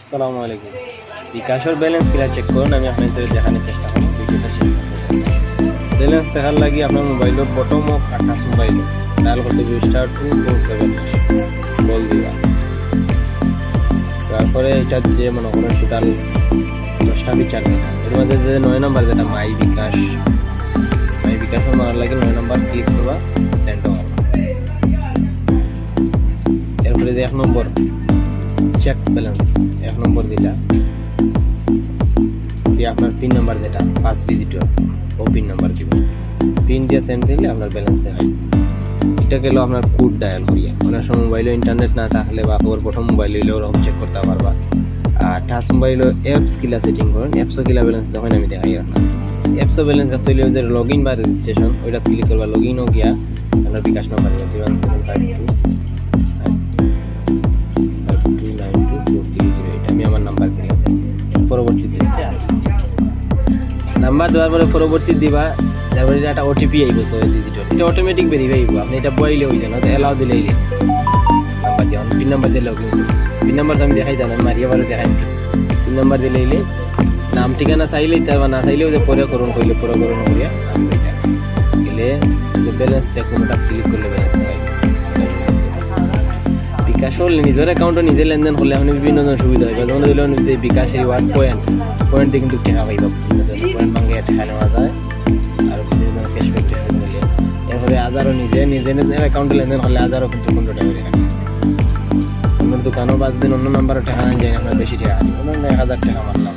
আসসালামু আলাইকুম। বিকাশের ব্যালেন্স কিরা চেক করুন, আমি আপনাদের দেখানোর চেষ্টা করব। ভিডিওটা শেষ পর্যন্ত ব্যালেন্স দেখার লাগি আপনার মোবাইলের প্রথম টাচ মোবাইল ডায়াল করতে হবে *247# বল দিবা। তারপরে এটা যে মনে করেন টোটাল 10টা বিচার দেখা, এর মধ্যে যে 9 নম্বর যেটা মাই বিকাশ মারার লাগে 9 নম্বর ক্লিক করবা, সেন্ড করবা। এরপরে যে 1 নম্বর চেক ব্যালেন্স 1 নম্বর দিলা দিয়ে আপনার পিন নাম্বার যেটা 5 ডিজিটের ও পিন নাম্বার দিবেন, পিন দিয়ে সেন্ড দিলে আপনার ব্যালেন্স দেখায়। এটা গেল আপনার কোড ডায়াল করিয়া। অনেক সময় মোবাইলে ইন্টারনেট না থাকলে বা ওর প্রথম মোবাইল হইলে ওরকম চেক করতে পারবা। আর টাচ মোবাইলে অ্যাপস কিলা সেটিং করেন, অ্যাপসও কিলা ব্যালেন্স যখন আমি দেখাই রাখলাম। অ্যাপসও ব্যালেন্স রাখতে হইলে ওদের লগ ইন বা রেজিস্ট্রেশন ওইটা ক্লিক করবা। লগ ইনও গিয়া আপনার বিকাশ নাম্বার 01752 এটা আমি আমার নাম্বার দিলাম। পরবর্তীতে নাম্বার দেওয়ার পরে পরবর্তী দিবা, তারপরে একটা ওটিপি আইব 6 ডিজিটের। এটা অটোমেটিক ভেরিফাই হইব, আপনি এটা বইলে হই জানো তো এলাও দিলেই নাম্বার দিও। পিন নাম্বার দিলে লগইন, পিন নাম্বার আমি দেখাই জানো, মারিয়া বারে দেখাই। পিন নাম্বার দিলেইলে নাম ঠিকানা চাইলেই তারপর না চাইলেও যে পরে করুন কইলে পরে করুন করিয়া গেলে ব্যালেন্সটা কোনটা ক্লিক করলে ব্যালেন্স দেখাই। বিকাশ হলে নিজের অ্যাকাউন্টে নিজে লেনদেন হলে আপনি বিভিন্ন ধরনের সুবিধা হয়। যেমন হইল যে বিকাশ রিওয়ার্ড পয়েন্ট দিয়ে কিন্তু টাকা পাইবা, পয়েন্ট ভাঙে টাকা নেওয়া যায় আর বিভিন্ন ধরনের ক্যাশব্যাক মিলে। এরপরে আজারও নিজের অ্যাকাউন্টে লেনদেন হলে আজারও কিন্তু 15 টাকা করে থাকে। অন্য দোকানও বাঁচবেন, অন্য নাম্বারও টাকা আন যায়, আপনার বেশি টাকা আনি, অন্য 1000 টাকা মারলাম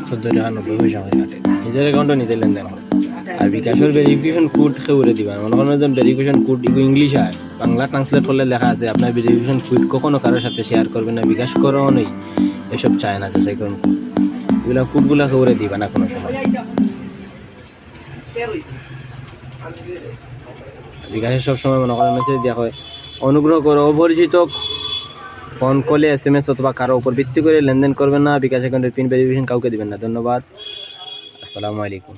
14.90 হয় কাটে। নিজের অ্যাকাউন্টে নিজে লেনদেন হয়। আর বিকাশের ভেরিফিকেশন কোড খেউরে দিবেন। মনে করেন যে ভেরিফিকেশন কোড ইংলিশ হয়, বাংলা ট্রান্সলেট করলে লেখা আছে আপনার ভেরিফিকেশন কোড কখনো কারোর সাথে শেয়ার করবেন না, বিকাশ করাও নেই, এসব চায় না। যাচাই করুন এগুলো কোডগুলো খেউরে দিবা না কোনো সময়। বিকাশের সবসময় মনে করেন মেসেজ দেওয়া হয়, অনুগ্রহ করে অপরিচিত ফোন কলে SMS অথবা কারো উপর ভিত্তি করে লেনদেন করবেন না। বিকাশ অ্যাকাউন্টের পিন ভেরিফিকেশন কাউকে দিবেন না। ধন্যবাদ। আসসালামু আলাইকুম।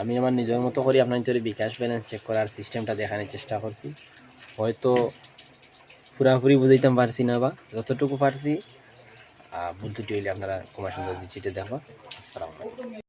আমি আমার নিজের মতো করে আপনার বিকাশ ব্যালেন্স চেক করার সিস্টেমটা দেখানোর চেষ্টা করছি। হয়তো পুরাপুরি বুঝাইতাম পারছি না, বা যতটুকু পারছি বুদ্ধি হইলে আপনারা কমার সুন্দর চিঠি দেখবা। আসসালামু আলাইকুম।